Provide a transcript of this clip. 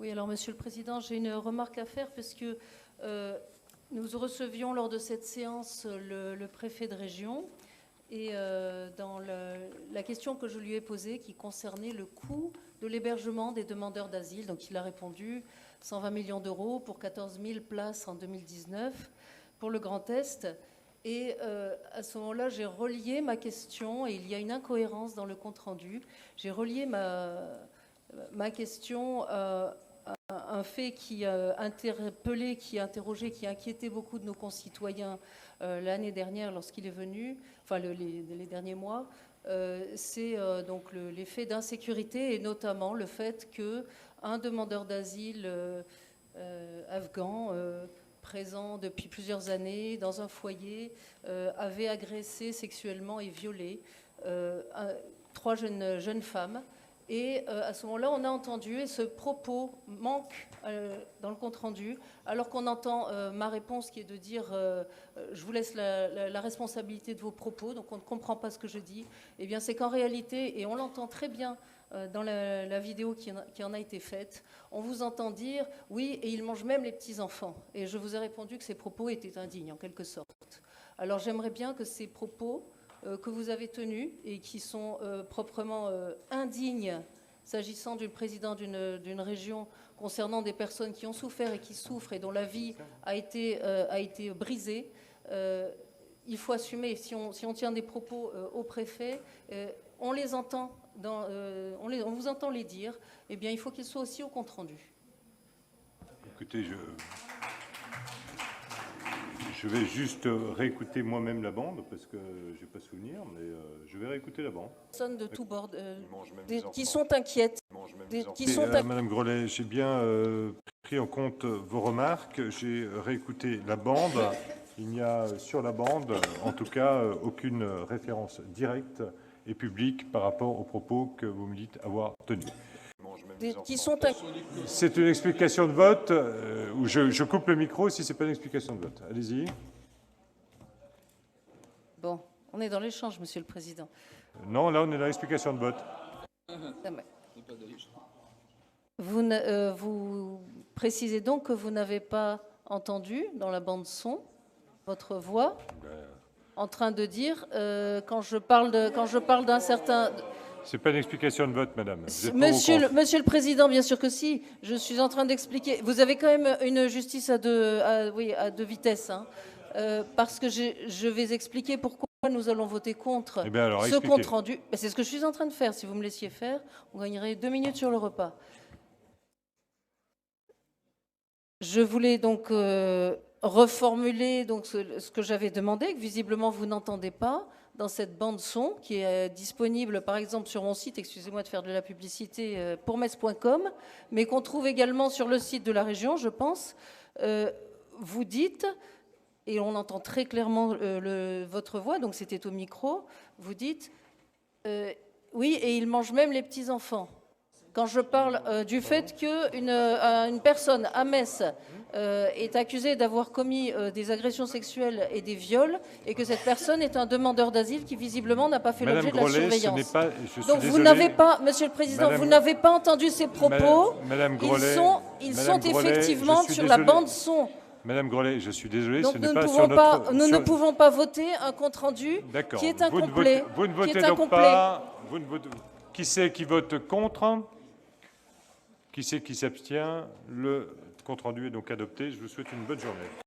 Oui, alors Monsieur le Président, j'ai une remarque à faire puisque nous recevions lors de cette séance le préfet de région et dans la question que je lui ai posée qui concernait le coût de l'hébergement des demandeurs d'asile, donc il a répondu 120 millions d'euros pour 14 000 places en 2019 pour le Grand Est. Et à ce moment-là, j'ai relié ma question, et il y a une incohérence dans le compte-rendu. J'ai relié ma question à un fait qui interpellait, qui interrogeait, qui inquiétait beaucoup de nos concitoyens l'année dernière lorsqu'il est venu, enfin les derniers mois. C'est donc l'effet d'insécurité et notamment le fait qu'un demandeur d'asile afghan présent depuis plusieurs années dans un foyer avait agressé sexuellement et violé 3 jeunes femmes. Et à ce moment-là, on a entendu, et ce propos manque dans le compte-rendu, alors qu'on entend ma réponse qui est de dire je vous laisse la responsabilité de vos propos, donc on ne comprend pas ce que je dis. Eh bien, c'est qu'en réalité, et on l'entend très bien dans la vidéo qui en a été faite, on vous entend dire oui, et ils mangent même les petits-enfants. Et je vous ai répondu que ces propos étaient indignes, en quelque sorte. Alors j'aimerais bien que ces propos que vous avez tenus et qui sont proprement indignes s'agissant du président d'une région concernant des personnes qui ont souffert et qui souffrent et dont la vie a été brisée. Il faut assumer, si on tient des propos au préfet, on les entend, on vous entend les dire, eh bien il faut qu'ils soient aussi au compte-rendu. Écoutez, je vais juste réécouter moi-même la bande, parce que je n'ai pas souvenir, mais je vais réécouter la bande. Personnes de tous bords qui sont inquiètes. Madame Grollet, j'ai bien pris en compte vos remarques. J'ai réécouté la bande. Il n'y a sur la bande, en tout cas, aucune référence directe et publique par rapport aux propos que vous me dites avoir tenus. C'est une explication de vote où je coupe le micro si ce n'est pas une explication de vote. Allez-y. Bon, on est dans l'échange, Monsieur le Président. Non, là, on est dans l'explication de vote. Vous précisez donc que vous n'avez pas entendu dans la bande-son votre voix en train de dire quand je parle d'un certain... C'est pas une explication de vote, madame. Monsieur le Président, bien sûr que si. Je suis en train d'expliquer. Vous avez quand même une justice à deux vitesses, hein, parce que je vais expliquer pourquoi nous allons voter contre ce compte-rendu. C'est ce que je suis en train de faire. Si vous me laissiez faire, on gagnerait 2 minutes sur le repas. Je voulais donc reformuler donc, ce que j'avais demandé, que visiblement vous n'entendez pas, dans cette bande-son qui est disponible par exemple sur mon site, excusez-moi de faire de la publicité, pourmetz.com, mais qu'on trouve également sur le site de la région, je pense. Vous dites, et on entend très clairement votre voix, donc c'était au micro, vous dites, oui, et ils mangent même les petits-enfants. Quand je parle du fait qu'une personne à Metz est accusée d'avoir commis des agressions sexuelles et des viols, et que cette personne est un demandeur d'asile qui visiblement n'a pas fait l'objet de la surveillance. Donc vous n'avez pas, Monsieur le Président, vous n'avez pas entendu ces propos. Madame Grollet, ils sont effectivement sur la bande son. Madame Grollet, je suis désolé, donc ce n'est pas sur notre... Nous ne pouvons pas voter un compte-rendu qui est incomplet. Vous ne votez donc pas... Qui c'est qui vote contre? Qui c'est qui s'abstient? Le compte-rendu est donc adopté. Je vous souhaite une bonne journée.